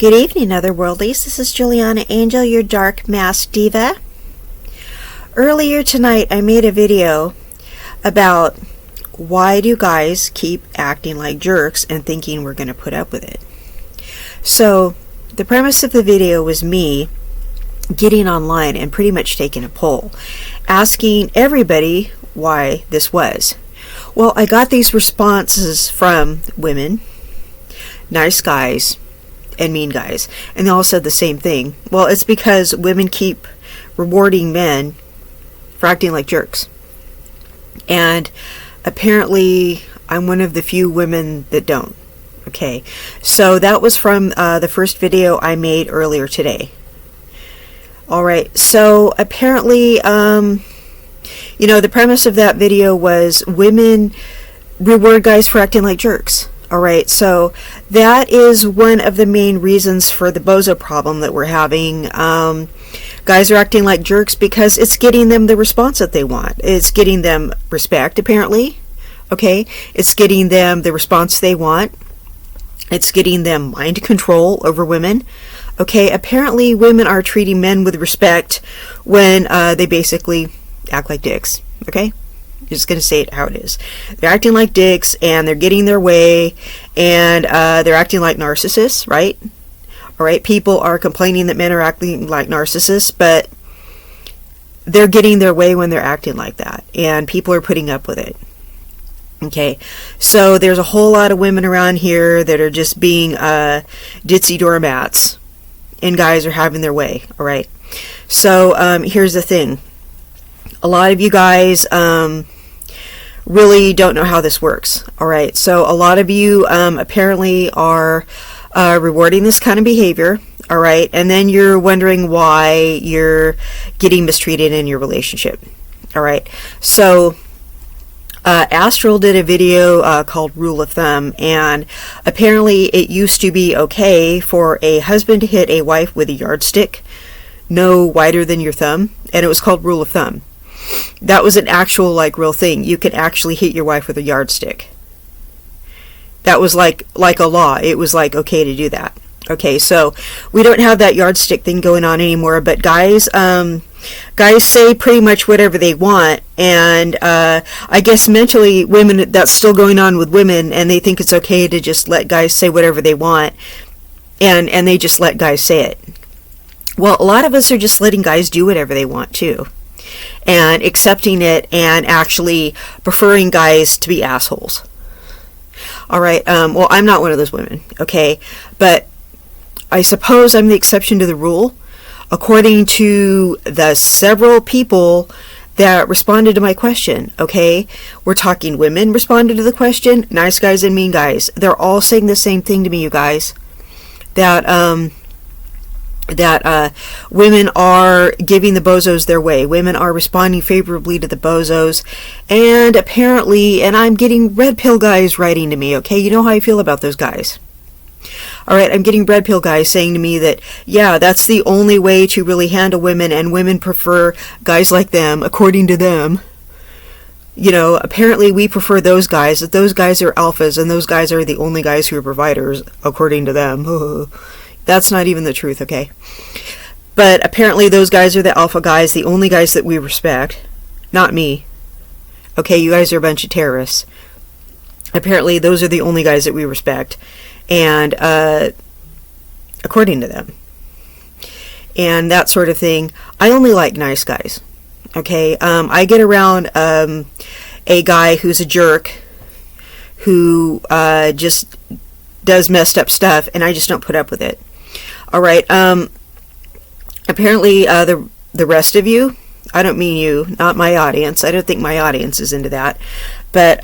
Good evening, otherworldlies. This is Juliana Angel, your dark masked diva. Earlier tonight, I made a video about why do guys keep acting like jerks and thinking we're going to put up with it. So, the premise of the video was me getting online and pretty much taking a poll, asking everybody why this was. Well, I got these responses from women, nice guys, and mean guys, and they all said the same thing. Well, it's because women keep rewarding men for acting like jerks, and apparently I'm one of the few women that don't. Okay, so that was from the first video I made earlier today. Alright, so apparently the premise of that video was women reward guys for acting like jerks. Alright, so that is one of the main reasons for the bozo problem that we're having. Guys are acting like jerks because it's getting them the response that they want. It's getting them respect, apparently. Okay, it's getting them the response they want. It's getting them mind control over women. Okay, apparently women are treating men with respect when they basically act like dicks. Okay? Just going to say it how it is. They're acting like dicks, and they're getting their way, and they're acting like narcissists, right? Alright, people are complaining that men are acting like narcissists, but they're getting their way when they're acting like that, and people are putting up with it. Okay, so there's a whole lot of women around here that are just being ditzy doormats, and guys are having their way, alright? So, here's the thing. A lot of you guys really don't know how this works. Alright, so a lot of you apparently are rewarding this kind of behavior. Alright, and then you're wondering why you're getting mistreated in your relationship. Alright, so Astral did a video called Rule of Thumb, and apparently it used to be okay for a husband to hit a wife with a yardstick no wider than your thumb, and it was called Rule of Thumb. That was an actual, real thing. You could actually hit your wife with a yardstick. That was like a law. It was okay to do that. Okay, so we don't have that yardstick thing going on anymore, but guys say pretty much whatever they want, and I guess mentally women, that's still going on with women, and they think it's okay to just let guys say whatever they want, and they just let guys say it. Well, a lot of us are just letting guys do whatever they want too, and accepting it, and actually preferring guys to be assholes. Alright, well, I'm not one of those women, okay, but I suppose I'm the exception to the rule, according to the several people that responded to my question, okay? We're talking women responded to the question, nice guys and mean guys. They're all saying the same thing to me, you guys. That women are giving the bozos their way. Women are responding favorably to the bozos. And apparently, and I'm getting red pill guys writing to me, okay? You know how I feel about those guys. Alright, I'm getting red pill guys saying to me that, yeah, that's the only way to really handle women, and women prefer guys like them, according to them. You know, apparently we prefer those guys, that those guys are alphas, and those guys are the only guys who are providers, according to them. That's not even the truth, okay? But apparently those guys are the alpha guys, the only guys that we respect. Not me. Okay, you guys are a bunch of terrorists. Apparently those are the only guys that we respect. And, according to them. And that sort of thing. I only like nice guys. Okay? I get around, a guy who's a jerk, who, just does messed up stuff, and I just don't put up with it. Alright, apparently, the rest of you, I don't mean you, not my audience, I don't think my audience is into that, but,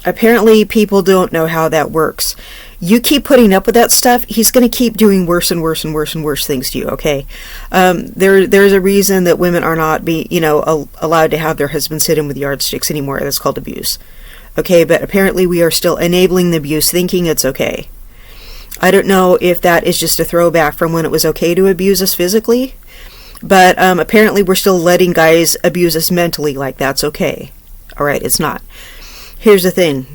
apparently people don't know how that works. You keep putting up with that stuff, he's going to keep doing worse and worse and worse and worse things to you, okay? There's a reason that women are not allowed to have their husbands hit them with yardsticks anymore. That's called abuse. Okay, but apparently we are still enabling the abuse, thinking it's okay. I don't know if that is just a throwback from when it was okay to abuse us physically, but apparently we're still letting guys abuse us mentally like that's okay. Alright, it's not. Here's the thing.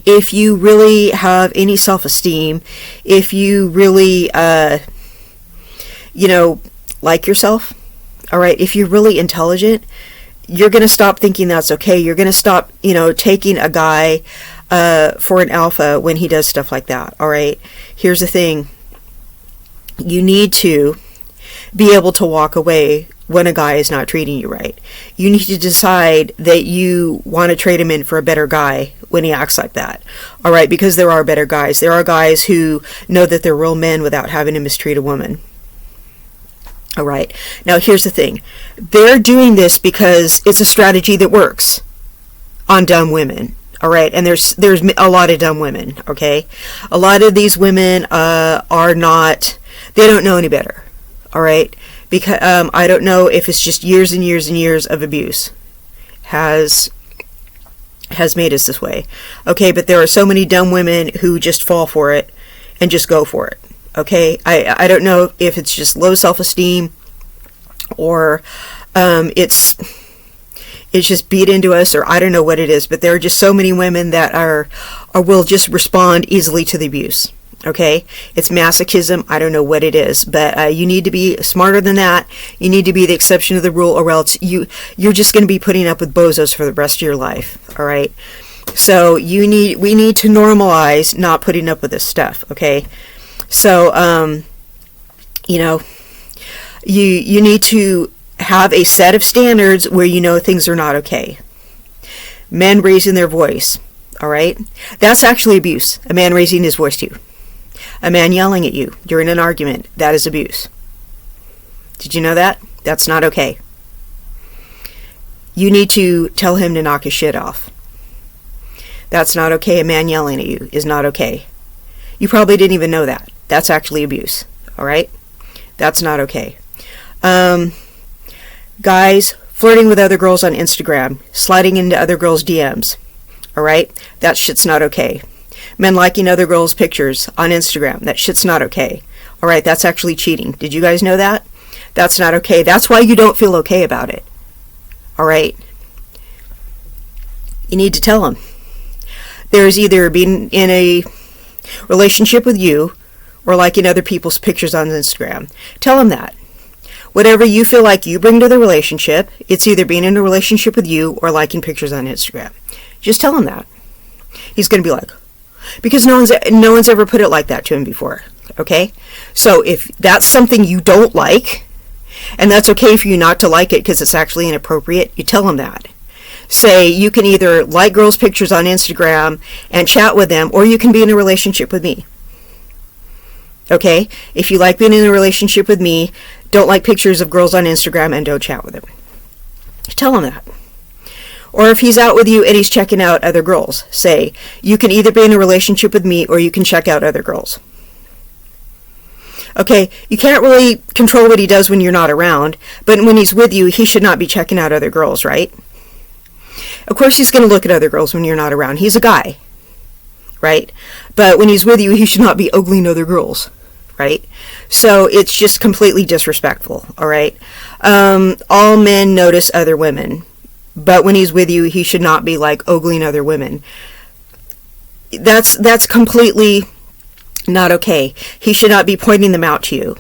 if you really have any self-esteem, if you really, like yourself, all right, if you're really intelligent, you're going to stop thinking that's okay. You're going to stop, taking a guy for an alpha when he does stuff like that, all right? Here's the thing. You need to be able to walk away when a guy is not treating you right. You need to decide that you want to trade him in for a better guy when he acts like that, all right? Because there are better guys. There are guys who know that they're real men without having to mistreat a woman. All right. Now, here's the thing. They're doing this because it's a strategy that works on dumb women. All right. And there's a lot of dumb women. Okay. A lot of these women are not, they don't know any better. All right. Because I don't know if it's just years and years and years of abuse has made us this way. Okay. But there are so many dumb women who just fall for it and just go for it. Okay, I don't know if it's just low self-esteem or it's just beat into us, or I don't know what it is, but there are just so many women that will just respond easily to the abuse. Okay, it's masochism. I don't know what it is, but you need to be smarter than that. You need to be the exception to the rule, or else you're just going to be putting up with bozos for the rest of your life. All right, so we need to normalize not putting up with this stuff. Okay. So, you need to have a set of standards where things are not okay. Men raising their voice, all right? That's actually abuse. A man raising his voice to you. A man yelling at you during an argument, that is abuse. Did you know that? That's not okay. You need to tell him to knock his shit off. That's not okay. A man yelling at you is not okay. You probably didn't even know that. That's actually abuse. All right? That's not okay. Guys flirting with other girls on Instagram, sliding into other girls' DMs. All right? That shit's not okay. Men liking other girls' pictures on Instagram. That shit's not okay. All right? That's actually cheating. Did you guys know that? That's not okay. That's why you don't feel okay about it. All right? You need to tell them. There's either being in a relationship with you or liking other people's pictures on Instagram. Tell him that. Whatever you feel like you bring to the relationship, it's either being in a relationship with you or liking pictures on Instagram. Just tell him that. He's going to be like, because no one's ever put it like that to him before. Okay? So if that's something you don't like, and that's okay for you not to like it because it's actually inappropriate, you tell him that. Say you can either like girls' pictures on Instagram and chat with them, or you can be in a relationship with me. Okay? If you like being in a relationship with me, don't like pictures of girls on Instagram and don't chat with them. Tell him that. Or if he's out with you and he's checking out other girls, say, you can either be in a relationship with me or you can check out other girls. Okay, you can't really control what he does when you're not around, but when he's with you, he should not be checking out other girls, right? Of course he's going to look at other girls when you're not around. He's a guy, right? But when he's with you, he should not be ogling other girls, right? So it's just completely disrespectful, all right? All men notice other women, but when he's with you, he should not be like ogling other women. That's completely not okay. He should not be pointing them out to you,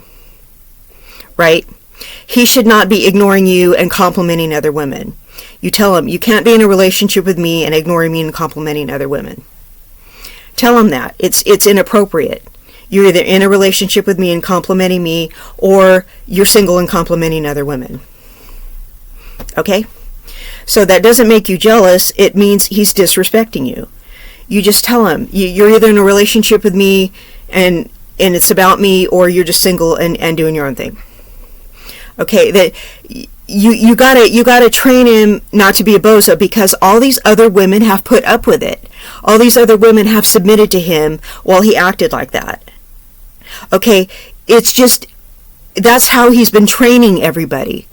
right? He should not be ignoring you and complimenting other women. You tell him, you can't be in a relationship with me and ignoring me and complimenting other women. Tell him that. It's inappropriate. You're either in a relationship with me and complimenting me, or you're single and complimenting other women. Okay? So that doesn't make you jealous. It means he's disrespecting you. You just tell him, you're either in a relationship with me and it's about me, or you're just single and doing your own thing. Okay? That you gotta train him not to be a bozo, because all these other women have put up with it. All these other women have submitted to him while he acted like that. Okay, it's just, that's how he's been training everybody.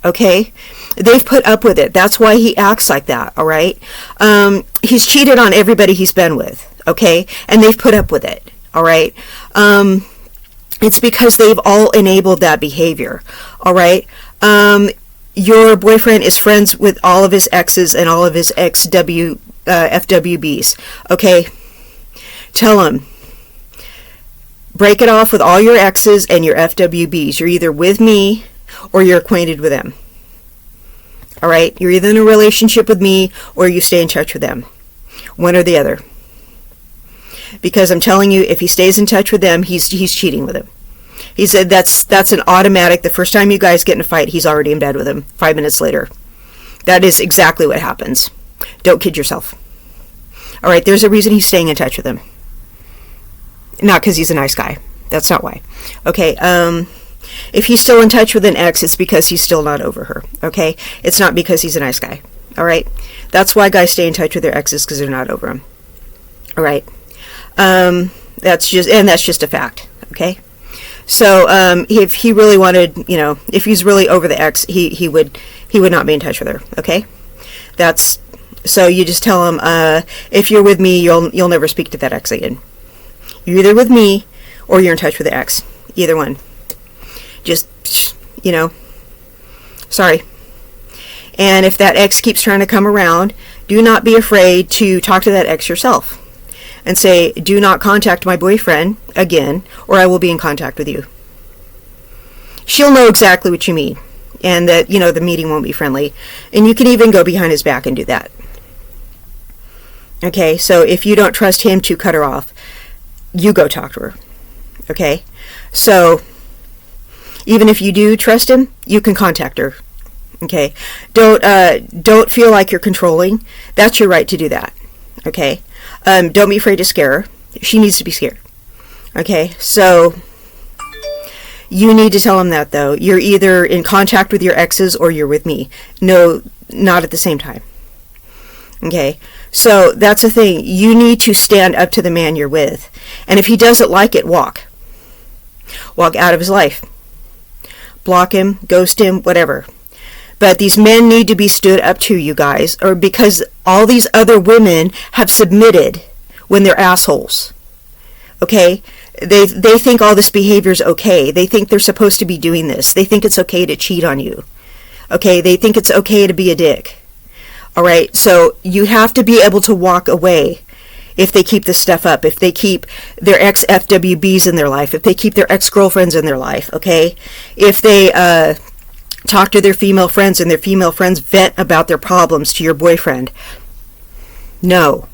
Okay, they've put up with it. That's why he acts like that. All right, he's cheated on everybody he's been with. Okay, and they've put up with it. All right, it's because they've all enabled that behavior. All right. Your boyfriend is friends with all of his exes and all of his ex-WWs, FWBs. Okay, tell them, break it off with all your exes and your FWBs. You're either with me or you're acquainted with them. All right, you're either in a relationship with me or you stay in touch with them. One or the other. Because I'm telling you, if he stays in touch with them, he's cheating with him. He said that's an automatic. The first time you guys get in a fight, he's already in bed with him 5 minutes later. That is exactly what happens. Don't kid yourself. All right, there's a reason he's staying in touch with him. Not because he's a nice guy. That's not why. Okay, if he's still in touch with an ex, it's because he's still not over her. Okay, it's not because he's a nice guy. All right, that's why guys stay in touch with their exes, because they're not over them. All right, that's just a fact. Okay, so if he really wanted, if he's really over the ex, he would not be in touch with her. Okay, so you just tell him, if you're with me, you'll never speak to that ex again. You're either with me or you're in touch with the ex. Either one. Just, sorry. And if that ex keeps trying to come around, do not be afraid to talk to that ex yourself and say, do not contact my boyfriend again, or I will be in contact with you. She'll know exactly what you mean, and that, the meeting won't be friendly. And you can even go behind his back and do that. Okay, so if you don't trust him to cut her off, you go talk to her. Okay, so even if you do trust him, you can contact her. Okay, don't feel like you're controlling. That's your right to do that. Okay, don't be afraid to scare her. She needs to be scared. Okay, so you need to tell him that, though. You're either in contact with your exes or you're with me. No, not at the same time. Okay, so that's the thing. You need to stand up to the man you're with. And if he doesn't like it, walk. Walk out of his life. Block him, ghost him, whatever. But these men need to be stood up to, you guys, or because all these other women have submitted when they're assholes. Okay? They think all this behavior is okay. They think they're supposed to be doing this. They think it's okay to cheat on you. Okay? They think it's okay to be a dick. All right, so you have to be able to walk away if they keep this stuff up, if they keep their ex-FWBs in their life, if they keep their ex-girlfriends in their life, okay? If they talk to their female friends and their female friends vent about their problems to your boyfriend. No,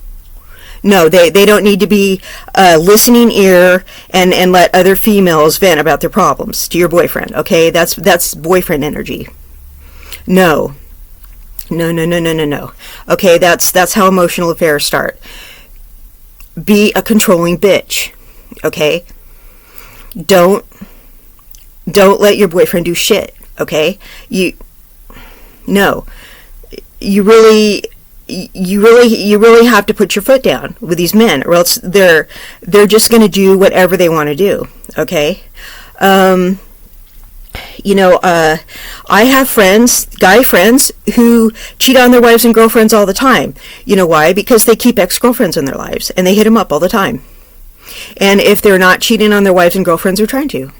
they don't need to be listening ear and let other females vent about their problems to your boyfriend, okay? That's boyfriend energy. No. Okay, that's how emotional affairs start. Be a controlling bitch. Okay? Don't let your boyfriend do shit. Okay? You really have to put your foot down with these men, or else they're just going to do whatever they want to do. Okay? I have guy friends, who cheat on their wives and girlfriends all the time. You know why? Because they keep ex-girlfriends in their lives, and they hit them up all the time. And if they're not cheating on their wives and girlfriends, they're trying to.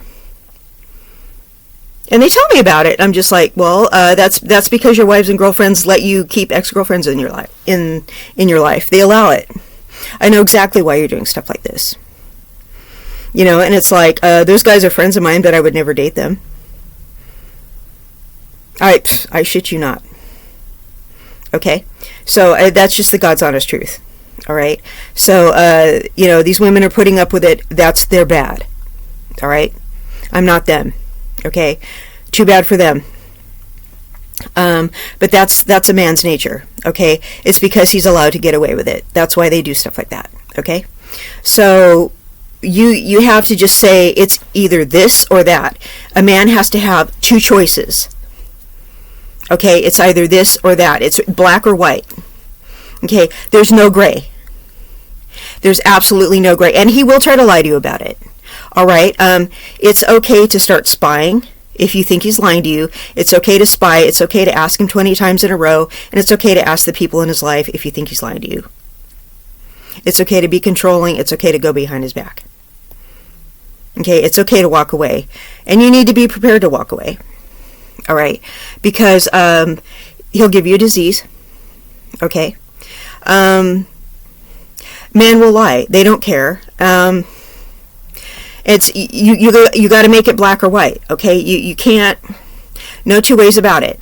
And they tell me about it. I'm just like, well, that's because your wives and girlfriends let you keep ex-girlfriends in your life. In your life, they allow it. I know exactly why you're doing stuff like this. And it's like, those guys are friends of mine, but I would never date them. I shit you not. Okay? So that's just the God's honest truth. All right? So, these women are putting up with it. That's their bad. All right? I'm not them. Okay? Too bad for them. But that's a man's nature. Okay? It's because he's allowed to get away with it. That's why they do stuff like that. Okay? So you have to just say it's either this or that. A man has to have two choices. Okay, it's either this or that. It's black or white. Okay, there's no gray. There's absolutely no gray. And he will try to lie to you about it. All right, it's okay to start spying if you think he's lying to you. It's okay to spy. It's okay to ask him 20 times in a row. And it's okay to ask the people in his life if you think he's lying to you. It's okay to be controlling. It's okay to go behind his back. Okay, it's okay to walk away. And you need to be prepared to walk away. All right, because he'll give you a disease. Okay, Men will lie. They don't care. It's you got to make it black or white. Okay, you can't. No two ways about it.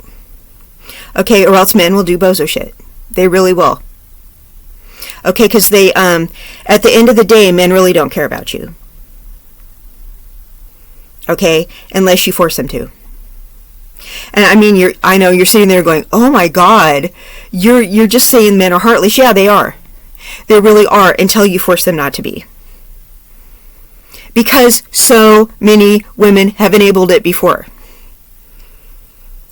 Okay, or else men will do bozo shit. They really will. Okay, because they at the end of the day, men really don't care about you. Okay, unless you force them to. And I mean, I know you're sitting there going, "Oh my God, you're just saying men are heartless." Yeah, they are. They really are, until you force them not to be. Because so many women have enabled it before.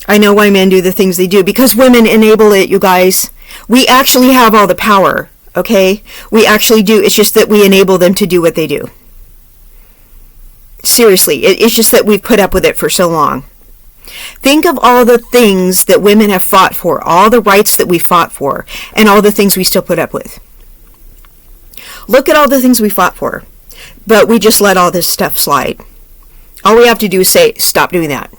I know why men do the things they do, because women enable it, you guys. We actually have all the power, okay? We actually do. It's just that we enable them to do what they do. Seriously, it's just that we've put up with it for so long. Think of all the things that women have fought for, all the rights that we fought for, and all the things we still put up with. Look at all the things we fought for, but we just let all this stuff slide. All we have to do is say, stop doing that.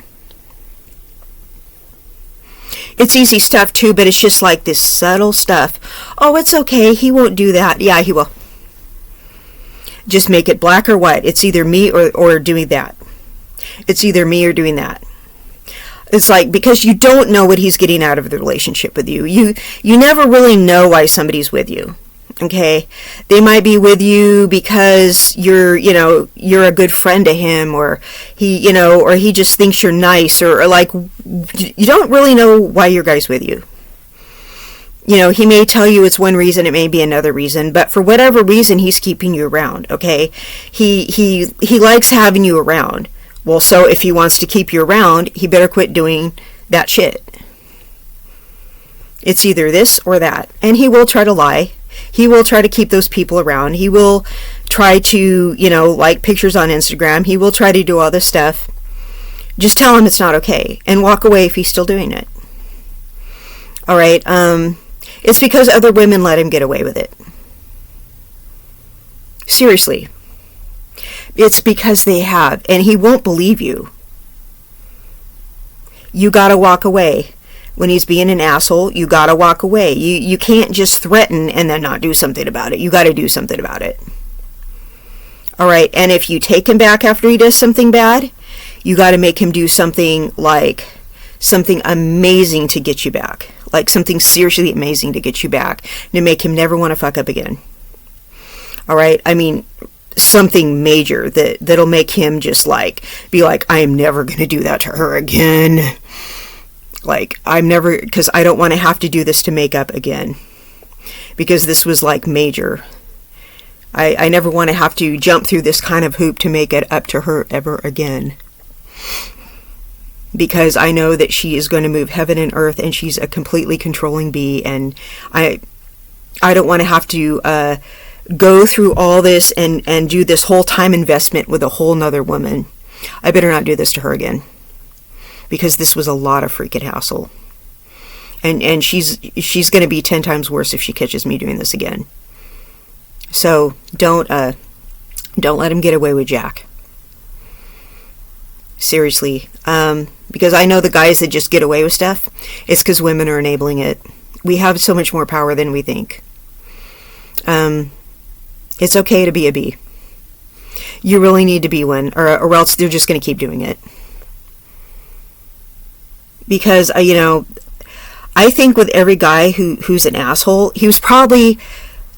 It's easy stuff too, but it's just like this subtle stuff. Oh, it's okay, he won't do that. Yeah, he will. Just make it black or white. It's either me or doing that. It's either me or doing that. It's like, because you don't know what he's getting out of the relationship with you. You never really know why somebody's with you. Okay, they might be with you because you're a good friend to him, or he just thinks you're nice, or like, you don't really know why your guy's with you. He may tell you it's one reason, it may be another reason, but for whatever reason, he's keeping you around. Okay, he likes having you around. Well, so if he wants to keep you around, he better quit doing that shit. It's either this or that, and he will try to lie. He will try to keep those people around. He will try to, like pictures on Instagram. He will try to do all this stuff. Just tell him it's not okay and walk away if he's still doing it. All right. It's because other women let him get away with it. Seriously. It's because they have, and he won't believe you. You gotta walk away. When he's being an asshole, you gotta walk away. You can't just threaten and then not do something about it. You gotta do something about it. Alright, and if you take him back after he does something bad, you gotta make him do something amazing to get you back. Like something seriously amazing to get you back. To make him never want to fuck up again. Alright, I mean, something major that'll make him just be like, I am never gonna do that to her again. Like, because I don't want to have to do this to make up again. Because this was major. I never want to have to jump through this kind of hoop to make it up to her ever again. Because I know that she is going to move heaven and earth, and she's a completely controlling bee, and I don't want to have to go through all this and do this whole time investment with a whole nother woman. I better not do this to her again. Because this was a lot of freaking hassle. And she's going to be 10 times worse if she catches me doing this again. So don't let him get away with Jack. Seriously. Because I know the guys that just get away with stuff, it's because women are enabling it. We have so much more power than we think. It's okay to be a bee. You really need to be one, or else they're just going to keep doing it. Because, I think with every guy who's an asshole, he was probably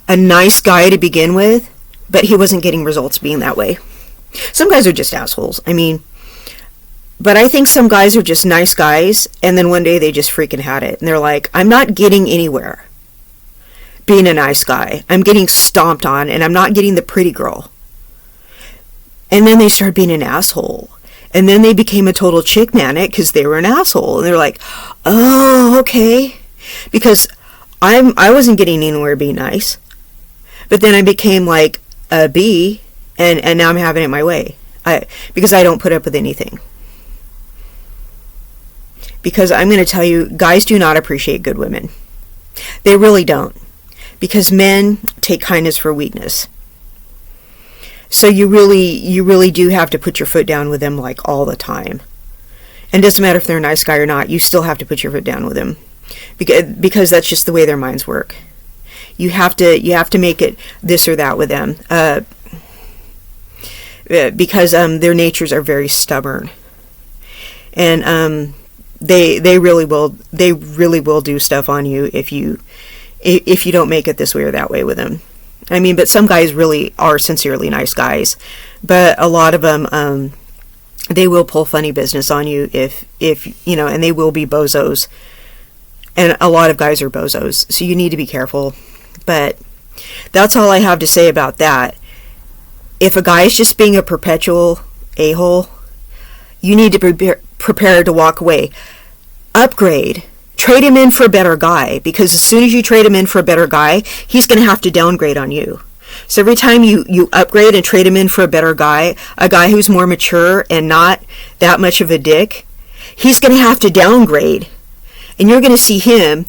a nice guy to begin with, but he wasn't getting results being that way. Some guys are just assholes. But I think some guys are just nice guys, and then one day they just freaking had it. And they're like, I'm not getting anywhere being a nice guy. I'm getting stomped on, and I'm not getting the pretty girl. And then they start being an asshole. And then they became a total chick manic because they were an asshole. And they're like, oh, okay. Because I wasn't getting anywhere being nice. But then I became like a bee, and now I'm having it my way. Because I don't put up with anything. Because I'm going to tell you, guys do not appreciate good women. They really don't. Because men take kindness for weakness. So you really do have to put your foot down with them all the time. And it doesn't matter if they're a nice guy or not, you still have to put your foot down with them. Because that's just the way their minds work. You have to make it this or that with them, because their natures are very stubborn, and they really will do stuff on you if you don't make it this way or that way with them. I mean, but some guys really are sincerely nice guys, but a lot of them, they will pull funny business on you if and they will be bozos, and a lot of guys are bozos, so you need to be careful. But that's all I have to say about that. If a guy is just being a perpetual a-hole, you need to be prepared to walk away. Upgrade. Trade him in for a better guy, because as soon as you trade him in for a better guy, he's going to have to downgrade on you. So every time you upgrade and trade him in for a better guy, a guy who's more mature and not that much of a dick, he's going to have to downgrade. And you're going to see him,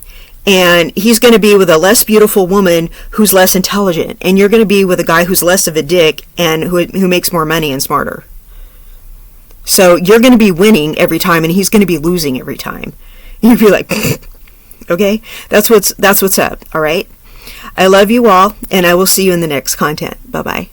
and he's going to be with a less beautiful woman who's less intelligent. And you're going to be with a guy who's less of a dick and who makes more money and smarter. So you're going to be winning every time, and he's going to be losing every time. You'd be like, okay, that's what's up. All right. I love you all, and I will see you in the next content. Bye-bye.